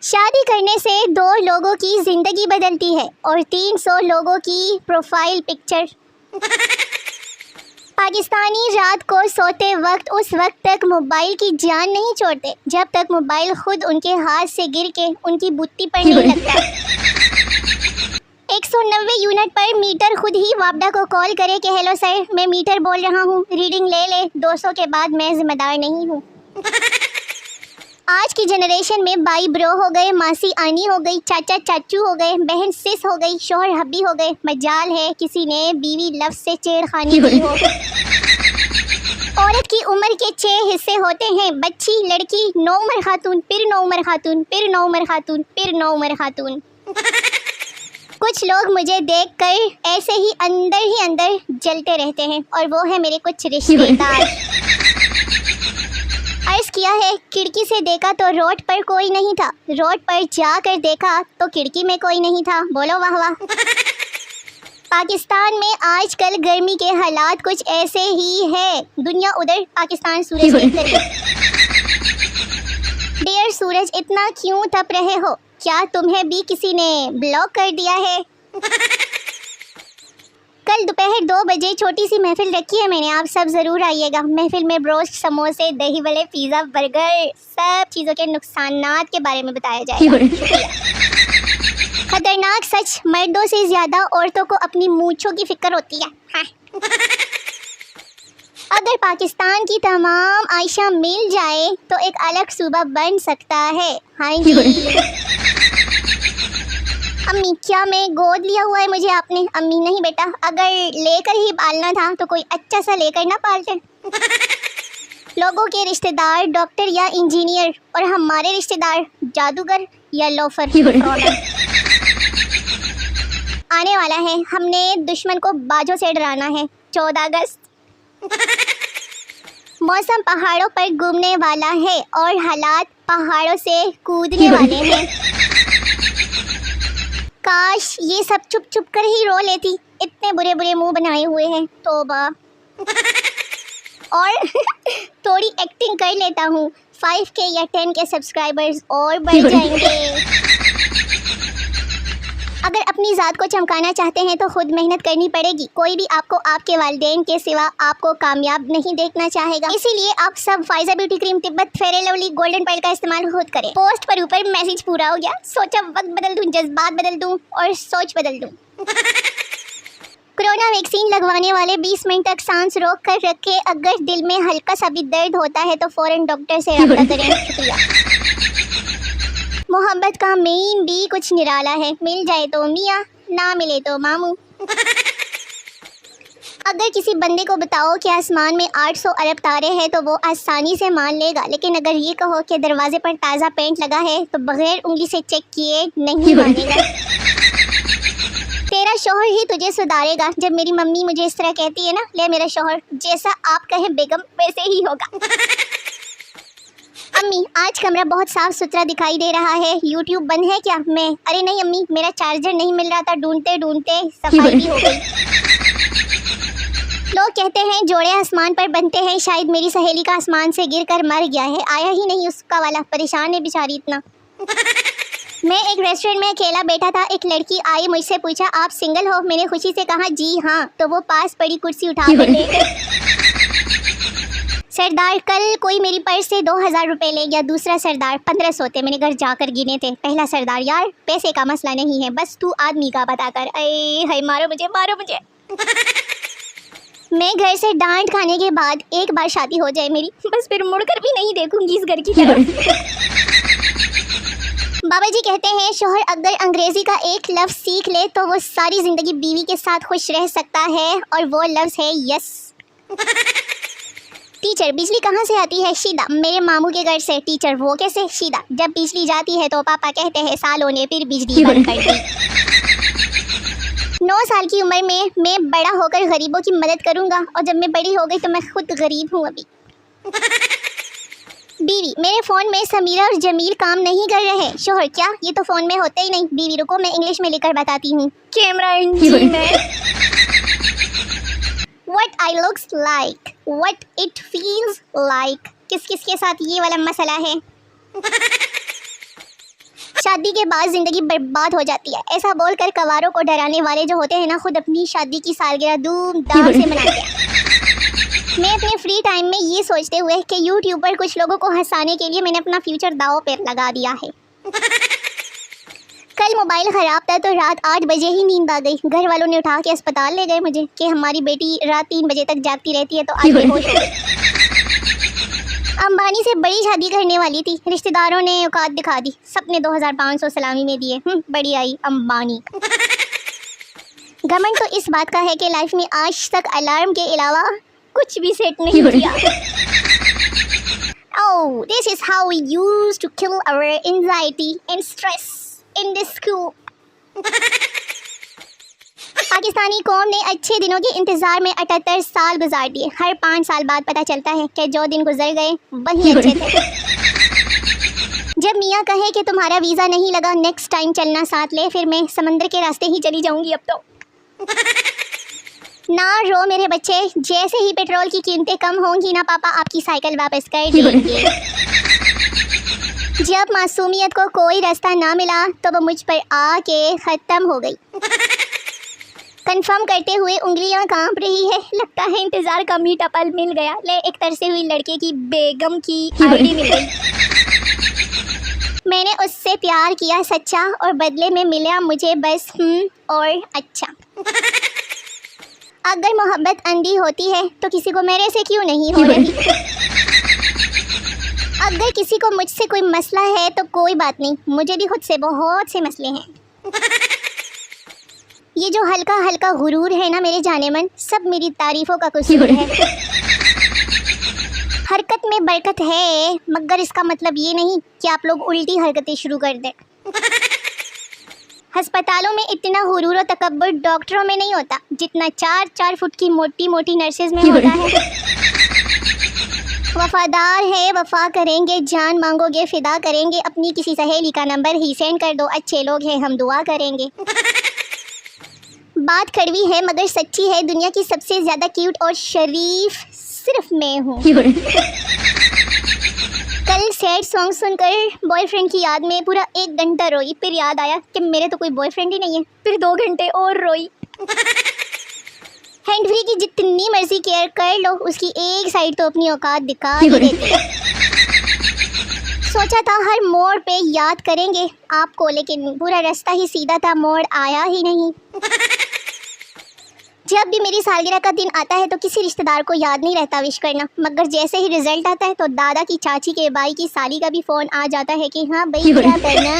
शादी करने से 2 लोगों की जिंदगी बदलती है और 300 लोगों की प्रोफाइल पिक्चर। पाकिस्तानी रात को सोते वक्त उस वक्त तक मोबाइल की जान नहीं छोड़ते जब तक मोबाइल खुद उनके हाथ से गिर के उनकी बुत्ती पर नहीं लगता। 190 यूनिट पर मीटर खुद ही वापडा को कॉल करे कि हेलो सर, मैं मीटर बोल रहा हूँ, रीडिंग ले ले, 200 के बाद मैं जिम्मेदार नहीं हूँ। आज की जनरेशन में भाई ब्रो हो गए, मासी आनी हो गई, चाचा चाचू हो गए, बहन सिस हो गई, शोहर हब्बी हो गए। मजाल है किसी ने बीवी लफ्ज़ से छेड़खानी की हो। औरत की उम्र के 6 हिस्से होते हैं, बच्ची, लड़की, नौउम्र खातून, फिर नौउम्र खातून, फिर नौउम्र खातून, फिर नौउम्र खातून। कुछ लोग मुझे देखकर ऐसे ही अंदर जलते रहते हैं और वो है मेरे कुछ रिश्तेदार। अर्ज किया है, खिड़की से देखा तो रोड पर कोई नहीं था, रोड पर जाकर देखा तो खिड़की में कोई नहीं था। बोलो वाह वाह। पाकिस्तान में आजकल गर्मी के हालात कुछ ऐसे ही है, दुनिया उधर, पाकिस्तान सूरज के करीब। डियर सूरज, इतना क्यों तप रहे हो? क्या तुम्हें भी किसी ने ब्लॉक कर दिया है? कल दोपहर 2 बजे छोटी सी महफिल रखी है मैंने, आप सब ज़रूर आइएगा। महफिल में ब्रोस्ट, समोसे, दही वड़े, पिज़्ज़ा, बर्गर, सब चीज़ों के नुकसानात के बारे में बताया जाएगा। खतरनाक सच, मर्दों से ज़्यादा औरतों को अपनी मूंछों की फिक्र होती है। हाँ। अगर पाकिस्तान की तमाम आयशा मिल जाए तो एक अलग सूबा बन सकता है। हाँ जी। अम्मी, क्या मैं गोद लिया हुआ है मुझे आपने? अम्मी, नहीं बेटा, अगर लेकर ही पालना था तो कोई अच्छा सा लेकर ना पालते। लोगों के रिश्तेदार डॉक्टर या इंजीनियर और हमारे रिश्तेदार जादूगर या लोफर। आने वाला है, हमने दुश्मन को बाजों से डराना है। 14 अगस्त। मौसम पहाड़ों पर घूमने वाला है और हालात पहाड़ों से कूदने वाले हैं। काश ये सब चुप चुप कर ही रो लेती, इतने बुरे बुरे मुंह बनाए हुए हैं, तौबा। और थोड़ी एक्टिंग कर लेता हूँ, 5K या 10K सब्सक्राइबर्स और बढ़ जाएंगे। अगर अपनी ज़ात को चमकाना चाहते हैं तो खुद मेहनत करनी पड़ेगी। कोई भी आपको आपके वालिदैन के सिवा आपको कामयाब नहीं देखना चाहेगा। इसीलिए आप सब Faiza beauty cream, Tibet, fair and lovely, golden pearl का इस्तेमाल खुद करें। पोस्ट पर ऊपर मैसेज पूरा हो गया, सोचा वक्त बदल दूं, जज्बात बदल दूं और सोच बदल दूं। कोरोना वैक्सीन लगवाने वाले 20 मिनट तक सांस रोक कर रखे। अगर दिल में हल्का सा भी दर्द होता है तो फौरन डॉक्टर से रब्ता करें। शुक्रिया। मोहब्बत का मेन भी कुछ निराला है, मिल जाए तो मियाँ, ना मिले तो मामू। अगर किसी बंदे को बताओ कि आसमान में 800 अरब तारे हैं तो वो आसानी से मान लेगा, लेकिन अगर ये कहो कि दरवाजे पर ताज़ा पेंट लगा है तो बगैर उंगली से चेक किए नहीं मानेगा। तेरा शौहर ही तुझे सुधारेगा। जब मेरी मम्मी मुझे इस तरह कहती है ना, ले मेरा शौहर, जैसा आप कहे बेगम वैसे ही होगा। अम्मी, आज कमरा बहुत साफ सुथरा दिखाई दे रहा है, यूट्यूब बंद है क्या? मैं, अरे नहीं अम्मी, मेरा चार्जर नहीं मिल रहा था, ढूंढते ढूंढते सफाई भी हो गई। लोग कहते हैं जोड़े आसमान पर बनते हैं, शायद मेरी सहेली का आसमान से गिरकर मर गया है, आया ही नहीं उसका वाला, परेशान है बेचारी इतना। मैं एक रेस्टोरेंट में अकेला बैठा था, एक लड़की आई, मुझसे पूछा आप सिंगल हो? मैंने खुशी से कहा जी हाँ, तो वो पास पड़ी कुर्सी उठा कर ले गई। सरदार, कल कोई मेरी पर्स से 2000 रुपये ले गया, दूसरा सरदार 1500 थे, मैंने घर जाकर गिने थे। पहला सरदार, यार पैसे का मसला नहीं है, बस तू आदमी का पता कर। अरे हाय, मारो मुझे, मारो मुझे। मैं घर से डांट खाने के बाद एक बार शादी हो जाए मेरी, बस फिर मुड़कर भी नहीं देखूंगी इस घर की तरफ। बाबा जी कहते हैं शौहर अगर अंग्रेजी का एक लफ्ज़ सीख ले तो वो सारी ज़िंदगी बीवी के साथ खुश रह सकता है, और वो लफ्ज़ है यस। टीचर, बिजली कहाँ से आती है? शीदा, मेरे मामू के घर से। टीचर, वो कैसे? शीदा, जब बिजली जाती है तो पापा कहते हैं सालों ने फिर बिजली बंद कर दी। 9 साल की उम्र में मैं बड़ा होकर गरीबों की मदद करूँगा, और जब मैं बड़ी हो गई तो मैं खुद गरीब हूँ अभी। बीवी, मेरे फ़ोन में समीरा और जमील काम नहीं कर रहे। शौहर, क्या? ये तो फ़ोन में होते ही नहीं। बीवी, रुको मैं इंग्लिश में लिखकर बताती हूँ। कैमरा इंजन में What I looks like, what it feels like। किस किस के साथ ये वाला मसला है? शादी के बाद ज़िंदगी बर्बाद हो जाती है, ऐसा बोलकर कवारों को डराने वाले जो होते हैं ना, खुद अपनी शादी की सालगिरह धूमधाम से मनाते हैं। मैं अपने फ्री टाइम में ये सोचते हुए कि यूट्यूब पर कुछ लोगों को हंसाने के लिए मैंने अपना फ्यूचर दांव पर लगा दिया है। कल मोबाइल ख़राब था तो रात 8 बजे ही नींद आ गई। घर वालों ने उठा के अस्पताल ले गए मुझे कि हमारी बेटी रात 3 बजे तक जागती रहती है, तो आज बेहोश हो गई। अंबानी से बड़ी शादी करने वाली थी, रिश्तेदारों ने औकात दिखा दी, सबने 2500 सलामी में दिए। बड़ी आई अंबानी। घमंड तो इस बात का है कि लाइफ में आज तक अलार्म के अलावा कुछ भी सेट नहीं किया। Oh, this is how we used to kill our anxiety and stress in this school. Pakistani कौम ने अच्छे दिनों के इंतज़ार में 78 साल गुजार दिए। हर 5 साल बाद पता चलता है कि जो दिन गुजर गए वही अच्छे थे। जब मियाँ कहे कि तुम्हारा वीज़ा नहीं लगा, नेक्स्ट टाइम चलना साथ ले, फिर मैं समंदर के रास्ते ही चली जाऊंगी अब तो। ना रो मेरे बच्चे, जैसे ही पेट्रोल की कीमतें कम होंगी ना, पापा आपकी साइकिल वापस कर देंगे। जब मासूमियत को कोई रास्ता ना मिला तो वो मुझ पर आके ख़त्म हो गई। कंफर्म करते हुए उंगलियां कांप रही है, लगता है इंतज़ार का मीठा पल मिल गया। ले एक तरसे हुई लड़के की बेगम की आईडी मिल गई। मैंने उससे प्यार किया सच्चा, और बदले में मिला मुझे बस और अच्छा। अगर मोहब्बत अंधी होती है तो किसी को मेरे से क्यों नहीं हो रही? अगर किसी को मुझसे कोई मसला है तो कोई बात नहीं, मुझे भी खुद से बहुत से मसले हैं। ये जो हल्का हल्का गुरूर है ना मेरे जाने मन, सब मेरी तारीफों का कसूर है। हरकत में बरकत है, मगर इसका मतलब ये नहीं कि आप लोग उल्टी हरकतें शुरू कर दें। अस्पतालों में इतना गुरूर और तकब्बुर डॉक्टरों में नहीं होता जितना 4-4 फुट की मोटी मोटी नर्सेज में होता है। वफादार है, वफा करेंगे, जान मांगोगे फिदा करेंगे, अपनी किसी सहेली का नंबर ही सेंड कर दो, अच्छे लोग हैं हम दुआ करेंगे। बात कड़वी है मगर सच्ची है, दुनिया की सबसे ज़्यादा क्यूट और शरीफ सिर्फ मैं हूँ। कल सैड सॉन्ग सुनकर बॉयफ्रेंड की याद में पूरा 1 घंटा रोई, फिर याद आया कि मेरे तो कोई बॉयफ्रेंड ही नहीं है, फिर 2 घंटे और रोई। हैंड फ्री की जितनी मर्जी केयर कर लो, उसकी एक साइड तो अपनी औकात दिखा ही देती है। सोचा था हर मोड़ पे याद करेंगे आपको, लेकिन पूरा रास्ता ही सीधा था, मोड़ आया ही नहीं। जब भी मेरी सालगिरह का दिन आता है तो किसी रिश्तेदार को याद नहीं रहता विश करना, मगर जैसे ही रिजल्ट आता है तो दादा की चाची के भाई की साली का भी फ़ोन आ जाता है कि हाँ भाई क्या करना।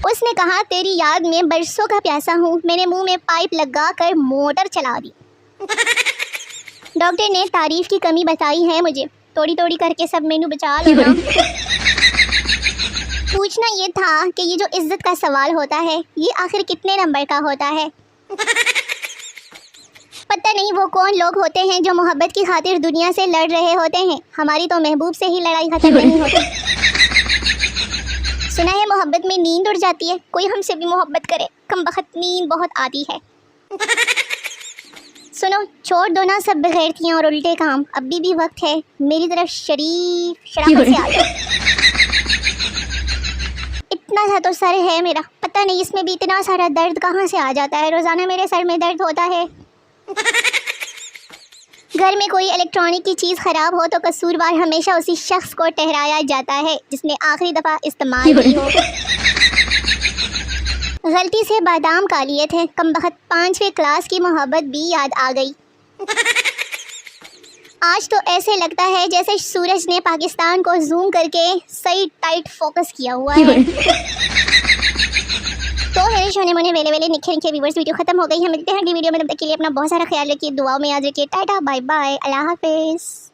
उसने कहा तेरी याद में बरसों का प्यासा हूँ, मैंने मुंह में पाइप लगा कर मोटर चला दी। डॉक्टर ने तारीफ की कमी बताई है मुझे, थोड़ी थोड़ी करके सब मेनू बचा लो ना। पूछना ये था कि ये जो इज्जत का सवाल होता है ये आखिर कितने नंबर का होता है? पता नहीं वो कौन लोग होते हैं जो मोहब्बत की खातिर दुनिया से लड़ रहे होते हैं। हमारी तो महबूब से ही लड़ाई खत्म नहीं होती। सुना है मोहब्बत में नींद उड़ जाती है, कोई हमसे भी मोहब्बत करे, कमबख्त नींद बहुत आती है। सुनो छोड़ दो ना सब बेगैरतियाँ और उल्टे काम, अभी भी वक्त है, मेरी तरफ शराफत से आ जाओ। इतना सा तो सर है मेरा, पता नहीं इसमें भी इतना सारा दर्द कहाँ से आ जाता है। रोज़ाना मेरे सर में दर्द होता है। घर में कोई इलेक्ट्रॉनिक की चीज़ ख़राब हो तो कसूरवार हमेशा उसी शख्स को ठहराया जाता है जिसने आखिरी दफ़ा इस्तेमाल की हो। गलती से बादाम खा लिए थे, कमबख्त 5वीं क्लास की मोहब्बत भी याद आ गई। आज तो ऐसे लगता है जैसे सूरज ने पाकिस्तान को जूम करके सही टाइट फोकस किया हुआ है। तो मेरे सोने मोने वेले वेले निखे निखे व्यूअर्स, वीडियो खत्म हो गई है। मिलते हैं अगली वीडियो में, तब तक के लिए अपना बहुत सारा ख्याल रखिए, दुआओं में याद रखिए। टाटा बाय बाय, अल्लाह हाफिज़।